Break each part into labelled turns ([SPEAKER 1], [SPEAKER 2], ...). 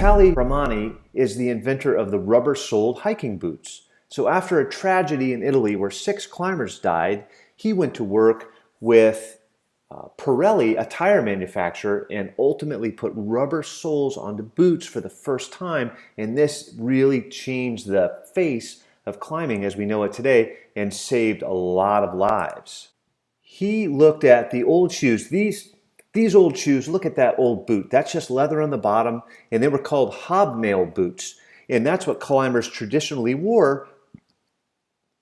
[SPEAKER 1] Vitaly Ramani is the inventor of the rubber-soled hiking boots. So after a tragedy in Italy where 6 climbers died, he went to work with Pirelli, a tire manufacturer, and ultimately put rubber soles onto boots for the first time. And this really changed the face of climbing as we know it today and saved a lot of lives. He looked at the old shoes. These old shoes, look at that old boot. That's just leather on the bottom, and they were called hobnail boots. And that's what climbers traditionally wore,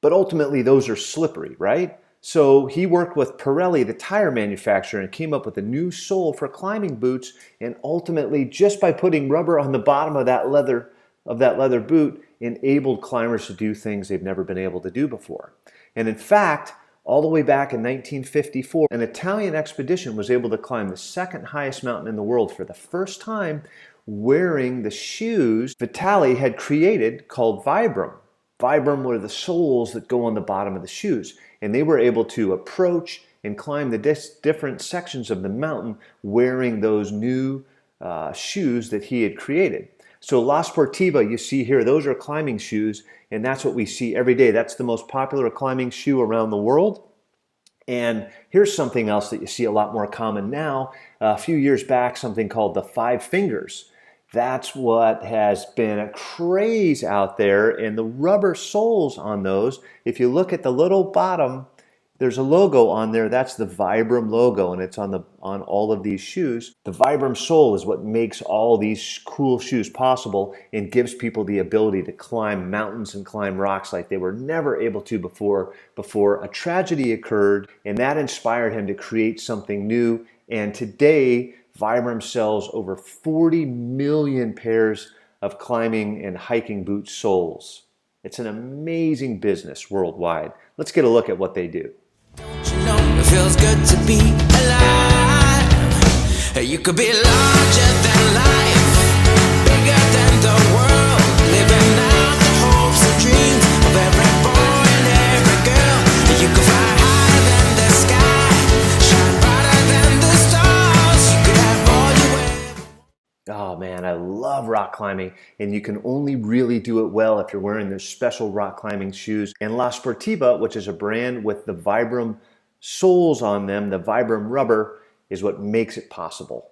[SPEAKER 1] but ultimately those are slippery, right? So he worked with Pirelli, the tire manufacturer, and came up with a new sole for climbing boots, and ultimately just by putting rubber on the bottom of that leather boot enabled climbers to do things they've never been able to do before. And in fact, all the way back in 1954, an Italian expedition was able to climb the second highest mountain in the world for the first time wearing the shoes Vitaly had created called Vibram. Vibram were the soles that go on the bottom of the shoes, and they were able to approach and climb the different sections of the mountain wearing those new shoes that he had created. So La Sportiva, you see here, those are climbing shoes, and that's what we see every day. That's the most popular climbing shoe around the world. And here's something else that you see a lot more common now. A few years back, something called the 5 fingers. That's what has been a craze out there, and the rubber soles on those, if you look at the little bottom, there's a logo on there. That's the Vibram logo, and it's on all of these shoes. The Vibram sole is what makes all these cool shoes possible and gives people the ability to climb mountains and climb rocks like they were never able to before a tragedy occurred, and that inspired him to create something new. And today, Vibram sells over 40 million pairs of climbing and hiking boot soles. It's an amazing business worldwide. Let's get a look at what they do.
[SPEAKER 2] You know, it feels good to be alive. You could be larger than life, bigger than the world, living out the hopes and dreams of every boy and every girl. You could fly higher than the sky, shine brighter than the stars. You could have all you ever.
[SPEAKER 1] Oh man, I love rock climbing, and you can only really do it well if you're wearing their special rock climbing shoes. And La Sportiva, which is a brand with the Vibram soles on them, the Vibram rubber, is what makes it possible.